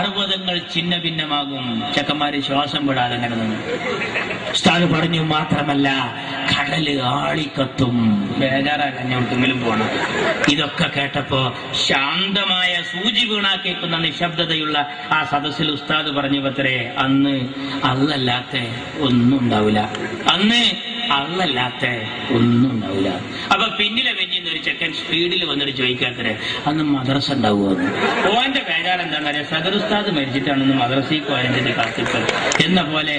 പർവ്വതങ്ങൾ ഛിന്ന ഭിന്നമാകും. ചെക്കന്മാര് ശ്വാസം വിടാതെ അങ്ങനെ നിന്നു. ഉസ്താദ് പറഞ്ഞു മാത്രമല്ല കടല് ആളിക്കത്തും. ബേജാറാകഞ്ഞെവിടെങ്കിലും പോണം. ഇതൊക്കെ കേട്ടപ്പോ ശാന്തമായ സൂചി വീണാ കേൾക്കുന്ന നിശബ്ദതയുള്ള ആ സദസ്സിൽ ഉസ്താദ് പറഞ്ഞു പത്രേ, അന്ന് അല്ലല്ലാത്ത ഒന്നും ഉണ്ടാവില്ല, അന്ന് അല്ലല്ലാത്ത ഒന്നും ഉണ്ടാവില്ല. അപ്പൊ പിന്നിലെ വെഞ്ചിന്ന് ഒരു ചെക്കൻ സ്പീഡിൽ വന്നിട്ട് ചോദിക്കാത്തരെ അന്ന് മദ്രസ ഉണ്ടാവുമെന്ന്. ഓന്റെ ബേജാർ എന്താണെന്ന് പറയാ, സദർ ഉസ്താദ് മരിച്ചിട്ടാണെന്ന് മദ്രസയ്ക്ക് അതിന്റെ കാത്തിപ്പത് എന്ന പോലെ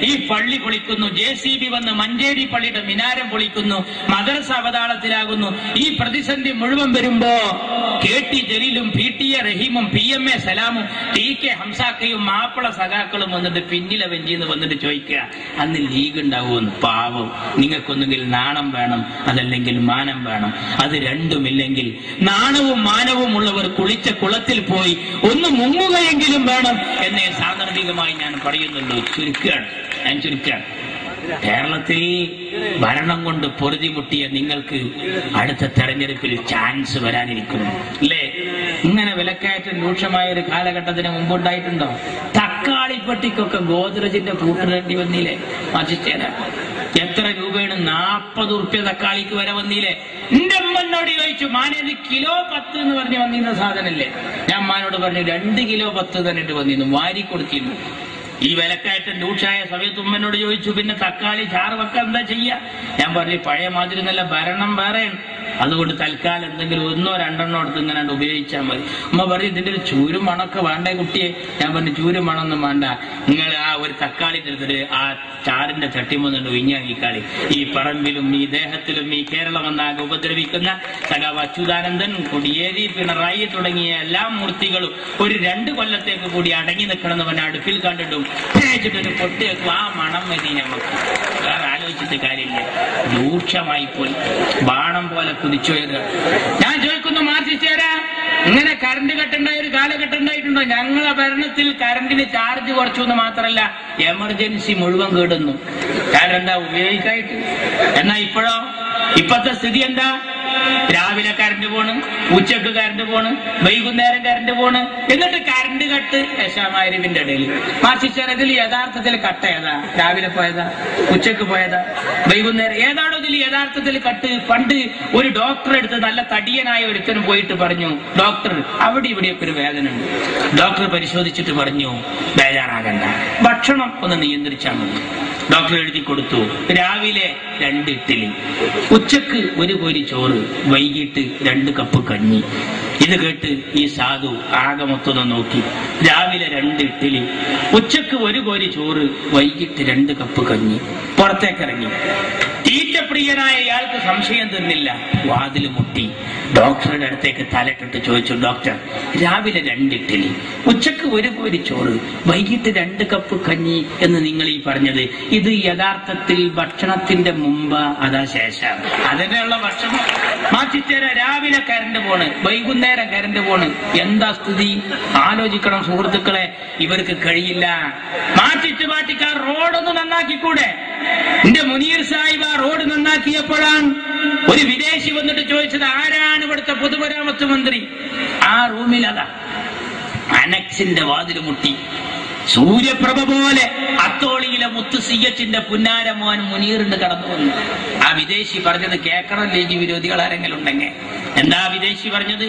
ഈ പള്ളി പൊളിക്കുന്നു, JCB വന്ന് മഞ്ചേരി പള്ളിയുടെ മിനാരം പൊളിക്കുന്നു, മദ്രസ അവതാളത്തിലാകുന്നു. ഈ പ്രതിസന്ധി മുഴുവൻ വരുമ്പോ KT ജലീലും PT റഹീമും PMA സലാമും TK ഹംസാക്കയും Mappila സഖാക്കളും വന്നിട്ട് പിന്നിലെ വെഞ്ചിന്ന് വന്നിട്ട് ചോദിക്കുക അന്ന് ലീഗ് ഉണ്ടാവുമെന്ന്. പാവം, നിങ്ങൾക്കൊന്നുകിൽ നാണം വേണം, അതല്ലെങ്കിൽ മാനം വേണം. അത് രണ്ടുമില്ലെങ്കിൽ നാണവും മാനവും ഉള്ളവർ കുളിച്ച കുളത്തിൽ പോയി ഒന്ന് മുങ്ങുകയെങ്കിലും വേണം എന്നേ സാന്ദർഭികമായി ഞാൻ പറയുന്നുള്ളൂ. ചുരുക്കുകയാണ്. കേരളത്തിൽ ഭരണം കൊണ്ട് പൊറുതിമുട്ടിയ നിങ്ങൾക്ക് അടുത്ത തെരഞ്ഞെടുപ്പിൽ ചാൻസ് വരാനിരിക്കുന്നു അല്ലേ? ഇങ്ങനെ വിലക്കയറ്റം രൂക്ഷമായ ഒരു കാലഘട്ടത്തിന് മുമ്പുണ്ടായിട്ടുണ്ടോ? തക്കാളിപ്പെട്ടിക്കൊക്കെ ഗോദ്രജിന്റെ കൂട്ടിടേണ്ടി വന്നില്ലേ? മജിച്ചേന എത്ര രൂപയാണ്? 40 ഉറുപ്പ്യ തക്കാളിക്ക് വരെ വന്നില്ലേ? എന്റെ അമ്മനോട് ചോദിച്ചു, മാനേത് കിലോ 10 എന്ന് പറഞ്ഞ് വന്നിരുന്ന സാധനല്ലേ? ഞാൻ അമ്മാനോട് പറഞ്ഞു 2 കിലോ 10 തന്നെ വന്നിരുന്നു, വാരി കൊടുത്തിരുന്നു. ഈ വിലക്കയറ്റം രൂക്ഷമായ സമയത്ത് ഉമ്മനോട് ചോദിച്ചു, പിന്നെ തക്കാളി ചാറ് വെക്കാൻ എന്താ ചെയ്യാ? ഞാൻ പറഞ്ഞു പഴയ മാതിരി നല്ല ഭരണം വേറെ, അതുകൊണ്ട് തൽക്കാലം എന്തെങ്കിലും 1 or 2 എടുത്ത് ഇങ്ങനെ ഉപയോഗിച്ചാൽ മതി. ഉമ്മ പറയും ഇതിന്റെ ഒരു ചൂരും മണൊക്കെ വേണ്ടേ കുട്ടിയെ? ഞാൻ പറഞ്ഞു ചൂരും മണൊന്നും വേണ്ട, നിങ്ങൾ ആ ഒരു തക്കാളി എടുത്തിട്ട് ആ ചാറിന്റെ ചട്ടിമൊന്നുണ്ട് വിഞ്ഞാങ്ങിക്കാളി. ഈ പറമ്പിലും ഈ ദേഹത്തിലും ഈ കേരളം എന്നാകെ ഉപദ്രവിക്കുന്ന സഖാവ് അച്യുതാനന്ദൻ, കൊടിയേരി, പിണറായി തുടങ്ങിയ എല്ലാ മൂർത്തികളും ഒരു 2 കൊല്ലത്തേക്ക് കൂടി അടങ്ങി നിൽക്കണമെന്ന് പറഞ്ഞ അടുപ്പിൽ കണ്ടിട്ടും തേച്ചിട്ടൊരു പൊട്ടി വെക്കും. ആ മണം മതി നമുക്ക്, വേറെ ആലോചിച്ചിട്ട് കാര്യമില്ല. രൂക്ഷമായി പോയി, ബാണം പോലെ കുതിച്ചുയരുക. ഞാൻ ചോദിക്കുന്നു, മാറ്റിച്ചേരാ ഇങ്ങനെ കറണ്ട് കട്ടുണ്ടായ ഒരു കാലഘട്ടം ഉണ്ടായിട്ടുണ്ടോ? ഞങ്ങളെ ഭരണത്തിൽ കറണ്ടിന് ചാർജ് കുറച്ചു എന്ന് മാത്രമല്ല എമർജൻസി മുഴുവൻ കേടുന്നു. കാരണം എന്താ? ഉപയോഗിക്കായിട്ട്. എന്നാ ഇപ്പോഴത്തെ സ്ഥിതി എന്താ? രാവിലെ കറണ്ട് പോണ്, ഉച്ചക്ക് കറണ്ട് പോണ്, വൈകുന്നേരം കറണ്ട് പോണ്, എന്നിട്ട് കറണ്ട് കട്ട് യശാമാരിവിന്റെ ഇടയിൽ. മാർച്ചിച്ചാർ ഇതിൽ യഥാർത്ഥത്തിൽ കട്ട് ഏതാ? രാവിലെ പോയതാ, ഉച്ചക്ക് പോയതാ, വൈകുന്നേരം ഏതാണോ ഇതിൽ യഥാർത്ഥത്തിൽ കട്ട്? പണ്ട് ഒരു ഡോക്ടറെ അടുത്ത് നല്ല തടിയനായ ഒരുത്തനും പോയിട്ട് പറഞ്ഞു, ഡോക്ടർ അവിടെ ഇവിടെയൊക്കെ ഒരു വേദന ഉണ്ട്. ഡോക്ടർ പരിശോധിച്ചിട്ട് പറഞ്ഞു, ബേജാറാകണ്ട, ഭക്ഷണം ഒന്ന് നിയന്ത്രിച്ചാൽ മതി. ഡോക്ടർ എഴുതി കൊടുത്തു, രാവിലെ 2 ഇഡ്ഡലി, ഉച്ചക്ക് 1 കോരി ചോറ്, വൈകിട്ട് 2 കപ്പ് കഞ്ഞി. ഇത് കേട്ട് ഈ സാധു ആകെ മൊത്തം നോക്കി. രാവിലെ 2 ഇഡ്ഡലി, ഉച്ചക്ക് 1 കോരി ചോറ്, വൈകിട്ട് 2 കപ്പ് കഞ്ഞി. പുറത്തേക്കിറങ്ങി. തീറ്റപ്രിയനായ ഇയാൾക്ക് സംശയം തന്നില്ല. വാതിൽ മുട്ടി. ഡോക്ടറുടെ അടുത്തേക്ക് തലട്ടിട്ട് ചോദിച്ചു, ഡോക്ടർ രാവിലെ 2 ഇഡ്ഡലി, ഉച്ചക്ക് 1 കോരി ചോറ്, വൈകിട്ട് 2 കപ്പ് കഞ്ഞി എന്ന് നിങ്ങൾ ഈ പറഞ്ഞത്, ഇത് യഥാർത്ഥത്തിൽ ഭക്ഷണത്തിന്റെ മുമ്പ് അതാ ശേഷം? അതിനുള്ള ഭക്ഷണം മാറ്റിത്തരാ. രാവിലെ കറണ്ട് പോണ്, വൈകുന്നേരം കറണ്ട് പോണ്. എന്താ സ്ഥിതി? ആലോചിക്കണം സുഹൃത്തുക്കളെ. ഇവർക്ക് കഴിയില്ല. മാറ്റിക്കാർ റോഡൊന്ന് നന്നാക്കിക്കൂടെ? എന്റെ മുനീർ സാഹിബ് ആ റോഡ് നന്നാക്കിയപ്പോഴാണ് ഒരു വിദേശി വന്നിട്ട് ചോദിച്ചത്, ആരാണ് ഇവിടുത്തെ പൊതുമരാമത്ത് മന്ത്രി? ആ റൂമിൽ അതാ അനക്സിന്റെ വാതിൽ മുട്ടി. സൂര്യപ്രഭ പോലെ അത്തോളിയിലെ മുത്ത് സിയച്ചിന്റെ പുന്നാരമോൻ മുനീറിന്റെ കടന്നു വന്നു. ആ വിദേശി പറഞ്ഞത് കേക്കണം ലീഗ് വിരോധികൾ ആരെങ്കിലും ഉണ്ടെങ്കിൽ. എന്താ വിദേശി പറഞ്ഞത്?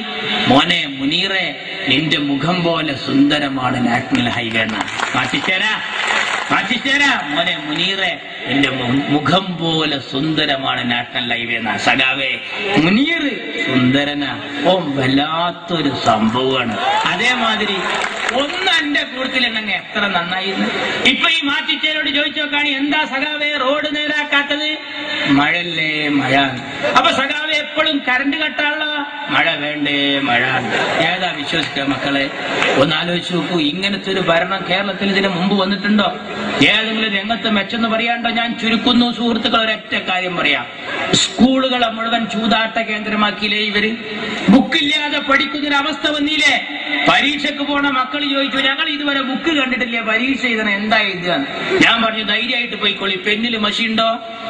മോനെ മുനീറെ, നിന്റെ മുഖം പോലെ സുന്ദരമാണ് നാഷണൽ ഹൈവേ. മാറ്റിച്ചേരാ മോനെ മുനീറെ, എന്റെ മുഖം പോലെ സുന്ദരമാണ് നാഷണൽ ഹൈവേ. സഖാവേ, മുനീർ സുന്ദരനാ, ഓ വല്ലാത്തൊരു സംഭവമാണ്. അതേമാതിരി ഒന്ന് എന്റെ കൂട്ടത്തിലുണ്ടെങ്കിൽ എത്ര നന്നായിരുന്നു. ഇപ്പൊ ഈ മാറ്റിച്ചേരോട് ചോദിച്ചു നോക്കാണ്, എന്താ സഖാവേ റോഡ് നേരാക്കാത്തത്? മഴല്ലേ മഴ. അപ്പൊ സഖാവേ എപ്പോഴും കറണ്ട് കട്ടാണല്ലോ. മഴ വേണ്ടേ മഴ. ഏതാ വിശ്വസിക്കുക മക്കളെ? ഒന്ന് ആലോചിച്ച് നോക്കൂ. ഇങ്ങനത്തെ ഒരു ഭരണം കേരളത്തിൽ ഇതിന് മുമ്പ് വന്നിട്ടുണ്ടോ? ഏതെങ്കിലും രംഗത്ത് മെച്ചെന്ന് പറയാണ്ടോ? ഞാൻ ചുരുക്കുന്നു സുഹൃത്തുക്കൾ, ഒരൊറ്റ കാര്യം പറയാം. സ്കൂളുകളെ മുഴുവൻ ചൂതാട്ട കേന്ദ്രമാക്കിയില്ലേ ഇവര്? ബുക്കില്ലാതെ പഠിക്കുന്നൊരവസ്ഥ വന്നില്ലേ? പരീക്ഷയ്ക്ക് പോണ മക്കൾ ചോദിച്ചു, ഞങ്ങൾ ഇതുവരെ ബുക്ക് കണ്ടിട്ടില്ല, പരീക്ഷ എഴുതണം, എന്താ എഴുതുക? ഞാൻ പറഞ്ഞു, ധൈര്യമായിട്ട് പോയിക്കോളി, പെന്നിൽ മഷി ഉണ്ടോ,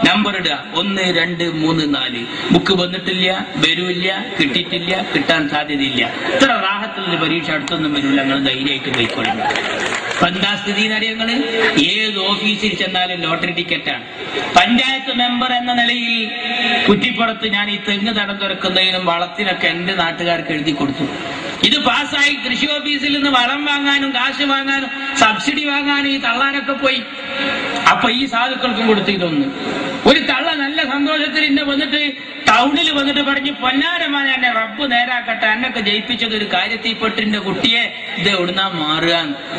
നമ്പർ ഇടുക, 1 2 3 4. ബുക്ക് വന്നിട്ടില്ല, വരൂല്ല, കിട്ടിയിട്ടില്ല, കിട്ടാൻ സാധ്യതയില്ല. ഇത്ര റാഹത്തുള്ള പരീക്ഷ അടുത്തൊന്നും വരില്ല, ഞങ്ങൾ ധൈര്യമായിട്ട് പോയിക്കോളി. എന്താ സ്ഥിതി എന്നറിയങ്ങള്? ഏത് ഓഫീസിൽ ചെന്നാലും ലോട്ടറി ടിക്കറ്റാണ്. പഞ്ചായത്ത് മെമ്പർ എന്ന നിലയിൽ കുറ്റിപ്പുറത്ത് ഞാൻ ഈ തെങ്ങ് തടം തുറക്കുന്നതിനും വളത്തിനൊക്കെ എന്റെ നാട്ടുകാർക്ക് എഴുതി കൊടുത്തു. ഇത് പാസ്സായി കൃഷി ഓഫീസിൽ നിന്ന് വളം വാങ്ങാനും കാശ് വാങ്ങാനും സബ്സിഡി വാങ്ങാനും ഈ തള്ളാനൊക്കെ പോയി. അപ്പൊ ഈ സാധുക്കൾക്കും കൊടുത്തു. ഇതൊന്ന് ഒരു തള്ള നല്ല സന്തോഷത്തിൽ ഇന്നെ വന്നിട്ട് ടൗണിൽ വന്നിട്ട് പറഞ്ഞു, പൊന്നാരമാൻ എന്നെ റബ്ബ് നേരാക്കട്ടെ, എന്നൊക്കെ ജയിപ്പിച്ചത് ഒരു കാര്യത്തിൽപ്പെട്ടിന്റെ കുട്ടിയെ ഇത് എവിടുന്നാ മാറുക.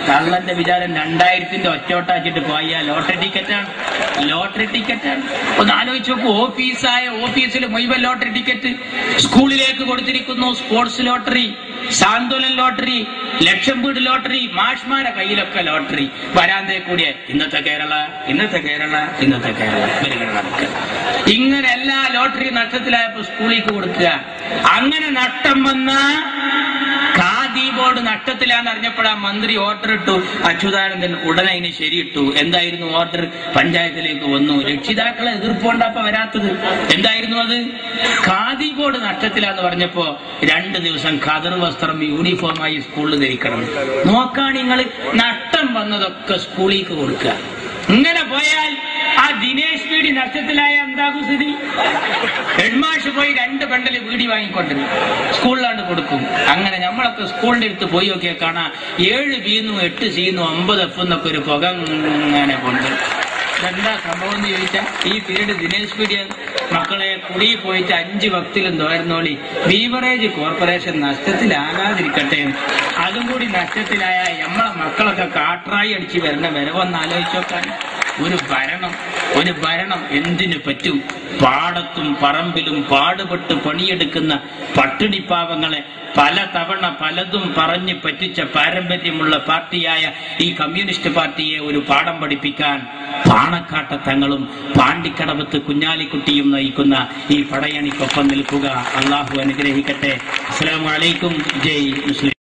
തള്ളന്റെ വിചാരം 2000-ന്റെ ഒറ്റോട്ടാച്ചിട്ട് പോയ ലോട്ടറി ടിക്കറ്റാണ്. ലോട്ടറി ടിക്കറ്റാണ്. ഒന്ന് ആലോചിച്ച് നോക്കൂ. ഓഫീസിൽ മുഴുവൻ ലോട്ടറി ടിക്കറ്റ്. സ്കൂളിലേക്ക് കൊടുത്തിരിക്കുന്നു സ്പോർട്സ് ലോട്ടറി, സാന്ത്വനം ലോട്ടറി, ലക്ഷം വീട് ലോട്ടറി, മാഷ്മാരെ കയ്യിലൊക്കെ ലോട്ടറി. വരാന്തേ കൂടിയ ഇന്നത്തെ കേരള, ഇന്നത്തെ കേരള, ഇന്നത്തെ കേരള. ഇങ്ങനെ എല്ലാ ലോട്ടറി നഷ്ടത്തിലായപ്പോ സ്കൂളിലേക്ക് കൊടുക്കുക. അങ്ങനെ നഷ്ടം വന്ന ഖാദി ബോർഡ് നഷ്ടത്തിലാന്ന് അറിഞ്ഞപ്പോഴാ മന്ത്രി ഓർഡർ ഇട്ടു. അച്യുതാനന്ദൻ ഉടനെ അതിന് ശരിയിട്ടു. എന്തായിരുന്നു ഓർഡർ? പഞ്ചായത്തിലേക്ക് വന്നു. രക്ഷിതാക്കളെ എതിർപ്പുകൊണ്ടപ്പോ വരാത്തത്. എന്തായിരുന്നു അത്? ഖാദി ബോർഡ് നഷ്ടത്തിലാന്ന് പറഞ്ഞപ്പോ 2 ദിവസം ഖദർ വസ്ത്രം യൂണിഫോമായി സ്കൂളിൽ ധരിക്കണം. നോക്കാൻ നിങ്ങൾ നഷ്ടം വന്നതൊക്കെ സ്കൂളിലേക്ക് കൊടുക്കുക. ഇങ്ങനെ പോയാൽ ആ ദിനേശ് വീടി നഷ്ടത്തിലായ എന്താകും സ്ഥിതി? ഹെഡ്മാഷ് പോയി 2 ബണ്ടല് വീടി വാങ്ങിക്കൊണ്ടിരും, സ്കൂളിലാണ്ട് കൊടുക്കും. അങ്ങനെ നമ്മളൊക്കെ സ്കൂളിന്റെ അടുത്ത് പോയി നോക്കിയാൽ കാണാം 7 ബിന്നും 8 സിന്നും 50 എഫ് എന്നൊക്കെ ഒരു പുക ഇങ്ങനെ കൊണ്ട്. എന്താ സംഭവം എന്ന് ചോദിച്ചാൽ, ഈ പീരീഡ് ദിനേശ് പീഡിയ മക്കളെ കുടി പോയിട്ട് 5 വക്തിലും തോരുന്നോളി. Beverage corporation നഷ്ടത്തിലാകാതിരിക്കട്ടെ. അതും കൂടി നഷ്ടത്തിലായ നമ്മളെ മക്കളൊക്കെ കാട്രായി അടിച്ച് വരണ വരവൊന്ന് ആലോചിച്ചോക്കാൻ. ഒരു ഭരണം എന്തിനു പറ്റും? പാടത്തും പറമ്പിലും പാടുപെട്ട് പണിയെടുക്കുന്ന പട്ടിണിപ്പാവങ്ങളെ പല തവണ പലതും പറഞ്ഞ് പറ്റിച്ച പാരമ്പര്യമുള്ള പാർട്ടിയായ ഈ കമ്മ്യൂണിസ്റ്റ് പാർട്ടിയെ ഒരു പാഠം പഠിപ്പിക്കാൻ പാണക്കാട്ട തങ്ങളും പാണ്ടിക്കടവത്ത് കുഞ്ഞാലിക്കുട്ടിയും നയിക്കുന്ന ഈ പടയണിക്കൊപ്പം നിൽക്കുക. അള്ളാഹു അനുഗ്രഹിക്കട്ടെ. അസ്സലാമു അലൈക്കും. ജയ് മുസ്ലിം.